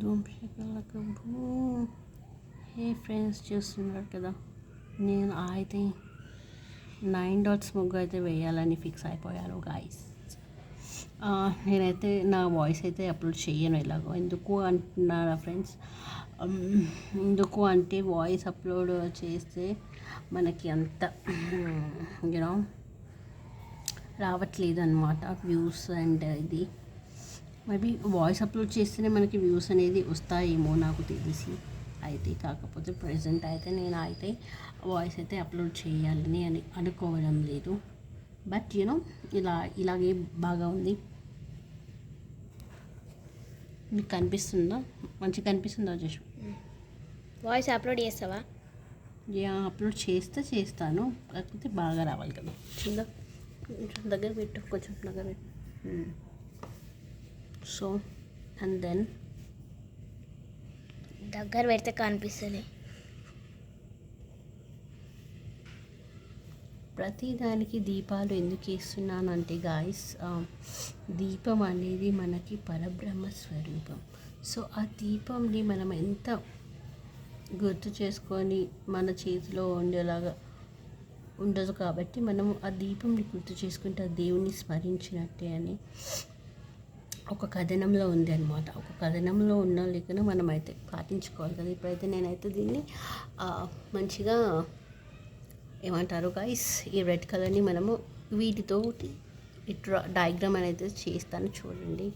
ధూమ్షికలకు హే friends చూస్తున్నారు కదా, నేను అయితే 9 డాట్స్ ముగ్గు అయితే వేయాలని ఫిక్స్ అయిపోయాను గాయస్. నేనైతే నా వాయిస్ అయితే అప్లోడ్ చేయను ఎలాగో. ఎందుకు అంటున్నారా ఫ్రెండ్స్? ఎందుకు అంటే వాయిస్ అప్లోడ్ చేస్తే మనకి అంత యూనో రావట్లేదు అనమాట వ్యూస్. అండ్ ఇది మేబీ వాయిస్ అప్లోడ్ చేస్తేనే మనకి వ్యూస్ అనేది వస్తాయేమో నాకు తెలిసి అయితే. కాకపోతే ప్రజెంట్ అయితే నేను అయితే వాయిస్ అయితే అప్లోడ్ చేయాలని అనుకోవడం లేదు. బట్ యూనో ఇలాగే బాగా ఉంది. మీకు కనిపిస్తుందా? మంచిగా కనిపిస్తుందా జస్ట్? వాయిస్ అప్లోడ్ చేస్తావా? అప్లోడ్ చేస్తాను, కాకపోతే బాగా రావాలి కదా. కొంచెం దగ్గర పెట్టు, కొంచెం దగ్గర పెట్టు. సో అండ్ దెన్ దగ్గర పెడితే కనిపిస్తుంది. ప్రతిదానికి దీపాలు ఎందుకు వేస్తున్నానంటే గాయస్, దీపం అనేది మనకి పరబ్రహ్మ స్వరూపం. సో ఆ దీపంని మనం ఎంత గుర్తు చేసుకొని మన చేతిలో ఉండేలాగా ఉండదు కాబట్టి మనము ఆ దీపంని గుర్తు చేసుకుంటే ఆ దేవుణ్ణి స్మరించినట్టే అని ఒక కథనంలో ఉంది అనమాట. ఒక కథనంలో ఉన్న లేకనే మనం అయితే పాటించుకోవాలి కదా. ఇప్పుడైతే నేనైతే దీన్ని మంచిగా ఏమంటారు గైస్, ఈ రెడ్ కలర్ని మనము వీటితో ఇట్లా డయాగ్రామ్ అనేది చేస్తాను చూడండి.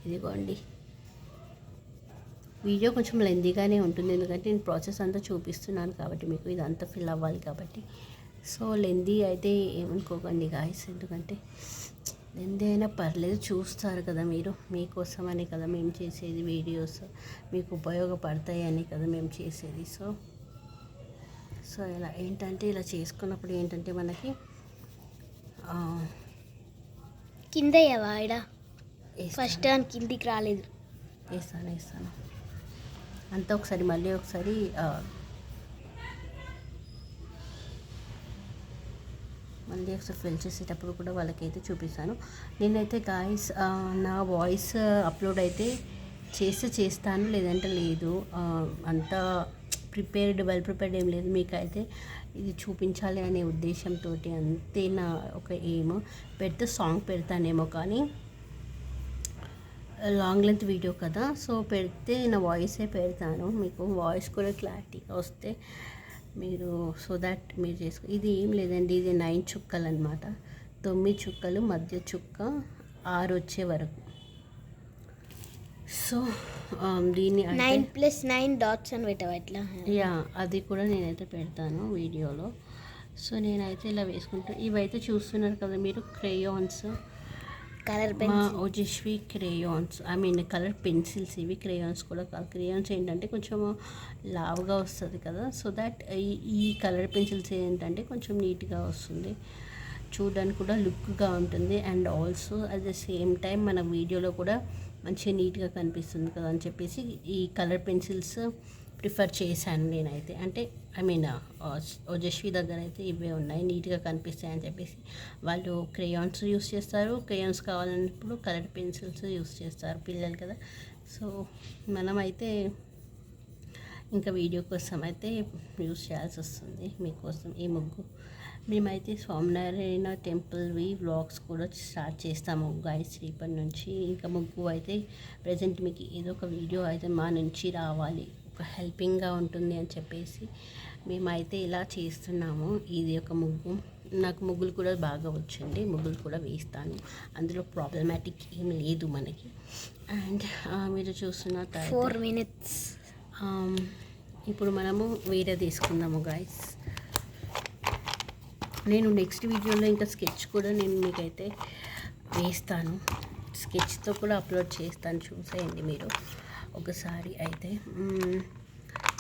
ఇదిగోండి, వీడియో కొంచెం లెందీగానే ఉంటుంది ఎందుకంటే నేను ప్రాసెస్ అంతా చూపిస్తున్నాను కాబట్టి మీకు ఇదంతా ఫిల్ అవ్వాలి కాబట్టి. సో లెందీ అయితే ఏమనుకోకండి గాయస్, ఎందుకంటే లెందీ అయినా పర్లేదు, చూస్తారు కదా మీరు. మీకోసమని కదా మేము చేసేది వీడియోస్, మీకు ఉపయోగపడతాయి అని కదా మేము చేసేది. సో ఇలా ఏంటంటే ఇలా చేసుకున్నప్పుడు ఏంటంటే మనకి కింద వాయిడ ఫస్ట్ టైం కిందికి రాలేదు. వేస్తాను అంతా ఒకసారి మళ్ళీ ఒకసారి ఫిల్ చేసేటప్పుడు కూడా వాళ్ళకైతే చూపిస్తాను. నేనైతే గాయస్ నా వాయిస్ అప్లోడ్ అయితే చేస్తాను, లేదంటే లేదు. అంతా వెల్ ప్రిపేర్డ్ ఏం లేదు. మీకైతే ఇది చూపించాలి అనే ఉద్దేశంతో అంతే నా ఒక ఎయిమ్. పెడితే సాంగ్ పెడతానేమో కానీ లాంగ్ లెంత్ వీడియో కదా, సో పెడితే నా వాయిసే పెడతాను. మీకు వాయిస్ కూడా క్లారిటీగా వస్తే మీరు సో దాట్ మీరు ఇది ఏం లేదండి, ఇది 9 చుక్కలు అనమాట. 9 చుక్కలు, మధ్య చుక్క 6 వచ్చే వరకు. సో దీన్ని 9+9 డాట్స్ అని పెట్టావు ఎట్లా? అది కూడా నేనైతే పెడతాను వీడియోలో. సో నేనైతే ఇలా వేసుకుంటాను. ఇవైతే చూస్తున్నారు కదా మీరు, crayons, colour Ojaswi crayons, colour pencils. ఇవి క్రేయాన్స్ కూడా కాదు. క్రేయాన్స్ ఏంటంటే కొంచెం లావుగా వస్తుంది కదా, సో దట్ ఈ కలర్ పెన్సిల్స్ ఏంటంటే కొంచెం నీట్గా వస్తుంది, చూడడానికి కూడా లుక్గా ఉంటుంది. And also at the same time మన వీడియోలో కూడా మంచిగా నీట్గా కనిపిస్తుంది కదా అని చెప్పేసి ఈ కలర్ పెన్సిల్స్ ప్రిఫర్ చేశాను నేనైతే. అంటే ఓజస్వి దగ్గర అయితే ఇవే ఉన్నాయి, నీట్గా కనిపిస్తాయి అని చెప్పేసి. వాళ్ళు క్రేయాన్స్ యూస్ చేస్తారు, క్రేయాన్స్ కావాలన్నప్పుడు కలర్ పెన్సిల్స్ యూస్ చేస్తారు, పిల్లలు కదా. సో మనమైతే ఇంకా వీడియో కోసం అయితే యూస్ చేయాల్సి వస్తుంది మీకోసం ఈ ముగ్గు. మేమైతే స్వామినారాయణ టెంపుల్వి వ్లాగ్స్ కూడా స్టార్ట్ చేస్తాము గాయస్ రేపటి నుంచి. ఇంకా ముగ్గు అయితే ప్రజెంట్ మీకు ఏదో ఒక వీడియో అయితే మా నుంచి రావాలి, ఒక హెల్పింగ్గా ఉంటుంది అని చెప్పేసి మేమైతే ఇలా చేస్తున్నాము. ఇది ఒక ముగ్గు. నాకు ముగ్గులు కూడా బాగా వచ్చింది, ముగ్గులు కూడా వేస్తాను, అందులో ప్రాబ్లమాటిక్ ఏం లేదు మనకి. అండ్ మీరు చూస్తున్న 4 minutes. ఇప్పుడు మనము వేరే తీసుకుందాము గాయస్. నేను నెక్స్ట్ వీడియోలో ఇంకా స్కెచ్ కూడా నేను మీకైతే వేస్తాను, స్కెచ్తో కూడా అప్లోడ్ చేస్తాను, చూసేయండి మీరు ఒకసారి. అయితే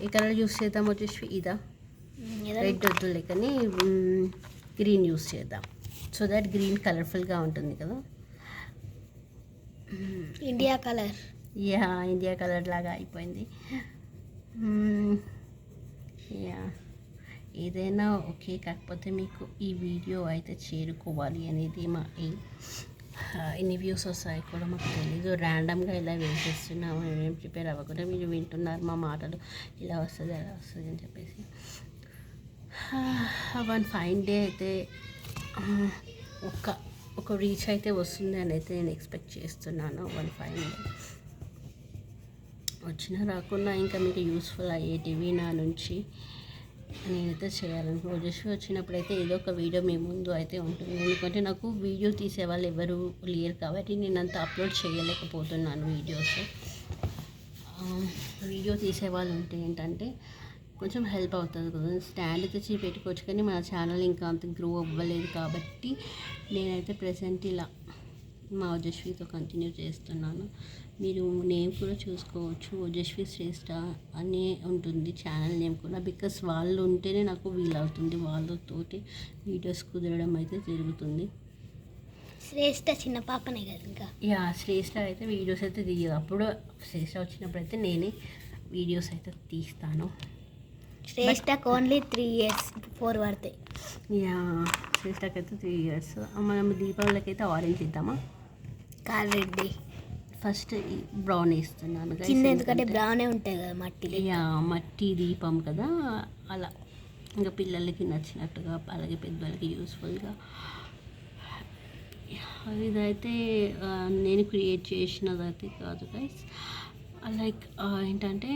ఏ కలర్ యూస్ చేద్దాం వచ్చేసి, ఇదా రెడ్ వద్దులే కానీ గ్రీన్ యూస్ చేద్దాం, సో దట్ గ్రీన్ కలర్ఫుల్గా ఉంటుంది కదా. ఇండియా కలర్, ఇండియా కలర్ లాగా అయిపోయింది. ఏదైనా ఓకే, కాకపోతే మీకు ఈ వీడియో అయితే చేరుకోవాలి అనేది మా ఎయిమ్. ఎన్ని వ్యూస్ వస్తాయి కూడా మాకు తెలీదు. ర్యాండమ్గా ఇలా వేసేస్తున్నాము, నేనేం ప్రిపేర్ అవ్వకుండా మీరు వింటున్నారు మా మాటలు, ఇలా వస్తుంది అలా వస్తుంది అని చెప్పేసి. వన్ ఫైన్ డే అయితే ఒక రీచ్ అయితే వస్తుంది అని అయితే నేను ఎక్స్పెక్ట్ చేస్తున్నాను. వన్ ఫైన్ డే వచ్చినా రాకున్నా ఇంకా మీకు యూస్ఫుల్ అయ్యేటివి నా నుంచి నేనైతే చేయాలని. ఓజస్వి వచ్చినప్పుడైతే ఏదో ఒక వీడియో మీ ముందు అయితే ఉంటుంది, ఎందుకంటే నాకు వీడియో తీసేవాళ్ళు ఎవరు లేరు కాబట్టి నేను అంత అప్లోడ్ చేయలేకపోతున్నాను వీడియోస్. వీడియో తీసేవాళ్ళు ఉంటే ఏంటంటే కొంచెం హెల్ప్ అవుతుంది కదా, స్టాండ్ తెచ్చి పెట్టుకోవచ్చు. కానీ మన ఛానల్ ఇంకా అంత గ్రో అవ్వలేదు కాబట్టి నేనైతే ప్రెసెంట్ ఇలా మా ఓజస్వితో కంటిన్యూ చేస్తున్నాను. మీరు నేమ్ కూడా చూసుకోవచ్చు, ఓజస్వి శ్రేష్ఠ అనే ఉంటుంది ఛానల్ నేమ్ కూడా. బికాస్ వాళ్ళు ఉంటేనే నాకు వీలవుతుంది, వాళ్ళతోటి వీడియోస్ కుదరడం అయితే జరుగుతుంది. శ్రేష్ఠ చిన్న పాపనే కదా ఇంకా. యా, శ్రేష్ఠ అయితే వీడియోస్ అయితే తీయదు. అప్పుడు శ్రేష్ఠ వచ్చినప్పుడు అయితే నేనే వీడియోస్ అయితే తీస్తాను. శ్రేష్ఠకు ఓన్లీ 3 years 4 పడతాయి. యా, శ్రేష్ఠకి అయితే 3 years. మనం దీపావళికి అయితే ఆరెంజ్ ఇద్దామా? కారెడ్డి ఫస్ట్ బ్రౌన్ వేస్తున్నాను guys, కింద, ఎందుకంటే బ్రౌనే ఉంటాయి కదా మట్టి. యా, మట్టి దీపం కదా, అలా ఇంకా పిల్లలకి నచ్చినట్టుగా, అలాగే పెద్దవాళ్ళకి యూస్ఫుల్గా. ఇదైతే నేను క్రియేట్ చేసినదైతే కాదు గైస్, లైక్ ఏంటంటే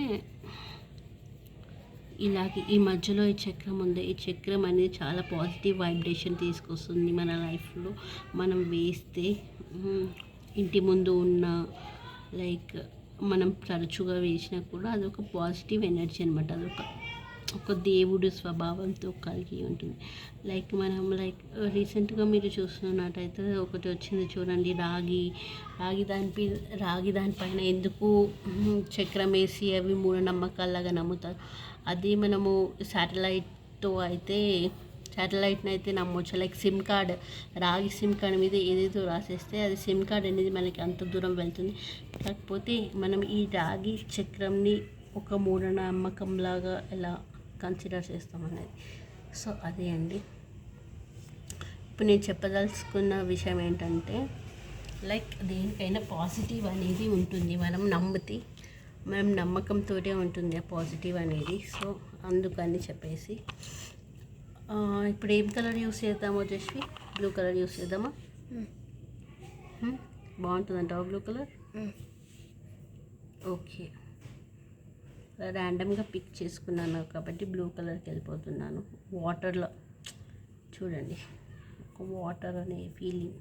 ఇలాగే ఈ మధ్యలో ఈ చక్రం ఉంది. ఈ చక్రం అనేది చాలా పాజిటివ్ వైబ్రేషన్ తీసుకొస్తుంది మన లైఫ్లో. మనం వేస్తే ఇంటి ముందు ఉన్న, లైక్ మనం తరచుగా వేసినా కూడా అదొక పాజిటివ్ ఎనర్జీ అనమాట. ఒక దేవుడు స్వభావంతో కలిగి ఉంటుంది. లైక్ మనం రీసెంట్గా మీరు చూస్తున్నట్టయితే ఒకటి వచ్చింది చూడండి, రాగి దానిపైన ఎందుకు చక్రం వేసి అవి మూఢనమ్మకాల్లాగా నమ్ముతారు. అది మనము శాటిలైట్ని అయితే నమ్మొచ్చు. లైక్ సిమ్ కార్డ్, రాగి సిమ్ కార్డ్ మీద ఏదేదో రాసేస్తే అది సిమ్ కార్డ్ అనేది మనకి అంత దూరం వెళ్తుంది. కాకపోతే మనం ఈ రాగి చక్రంని ఒక మూఢనమ్మకంలాగా ఎలా కన్సిడర్ చేస్తాం అనేది. సో అదే అండి ఇప్పుడు నేను చెప్పదలుచుకున్న విషయం ఏంటంటే, లైక్ దేనికైనా పాజిటివ్ అనేది ఉంటుంది. మనం నమ్మకంతో ఉంటుంది ఆ పాజిటివ్ అనేది. సో అందుకని చెప్పేసి ఇప్పుడు ఏం కలర్ యూస్ చేద్దామో ఓజస్వి? బ్లూ కలర్ యూస్ చేద్దామా? బాగుంటుందంటావా బ్లూ కలర్? ఓకే, ర్యాండమ్గా పిక్ చేసుకున్నాను కాబట్టి బ్లూ కలర్కి వెళ్ళిపోతున్నాను. వాటర్లో చూడండి, ఒక వాటర్ అనే ఫీలింగ్.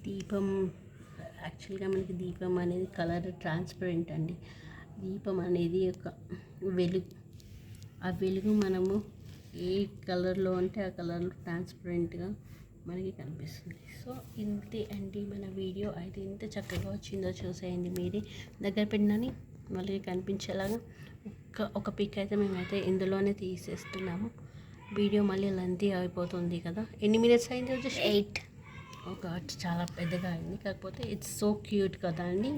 దీపం యాక్చువల్గా మనకి దీపం అనేది కలర్ ట్రాన్స్పరెంట్ అండి. దీపం అనేది ఒక వెలుగు. ఆ వెలుగు మనము ఏ కలర్లో అంటే ఆ కలర్లో ట్రాన్స్పరెంట్గా మనకి కనిపిస్తుంది. సో ఇంతే అండి మన వీడియో అయితే. ఎంత చక్కగా వచ్చిందో చూసేయండి మీరే. దగ్గర పెట్టినని మళ్ళీ కనిపించేలాగా ఒక పిక్ అయితే మేమైతే ఇందులోనే తీసేస్తున్నాము. వీడియో మళ్ళీ లెంతీ అయిపోతుంది కదా. ఎన్ని మినిట్స్ అయింది వచ్చేసి? 8. చాలా పెద్దగా అయింది. కాకపోతే ఇట్స్ సో క్యూట్ కదా అండి.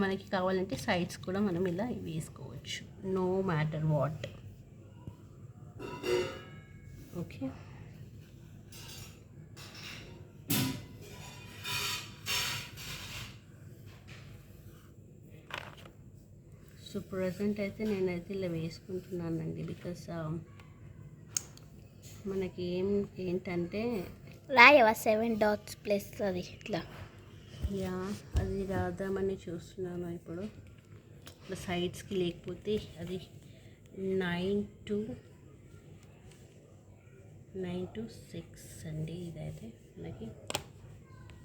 మనకి కావాలంటే సైడ్స్ కూడా మనం ఇలా వేసుకోవచ్చు, no matter what. Okay, so present అయితే నేనైతే ఇలా వేసుకుంటున్నానండి. బికాస్ మనకి ఏంటంటే రాయవా 7 dots ప్లస్ అది ఇట్లా. యా, అది రాద్దామని చూస్తున్నాను ఇప్పుడు. ఇట్లా సైడ్స్కి లేకపోతే అది 9 to 6 అండి. ఇదైతే మనకి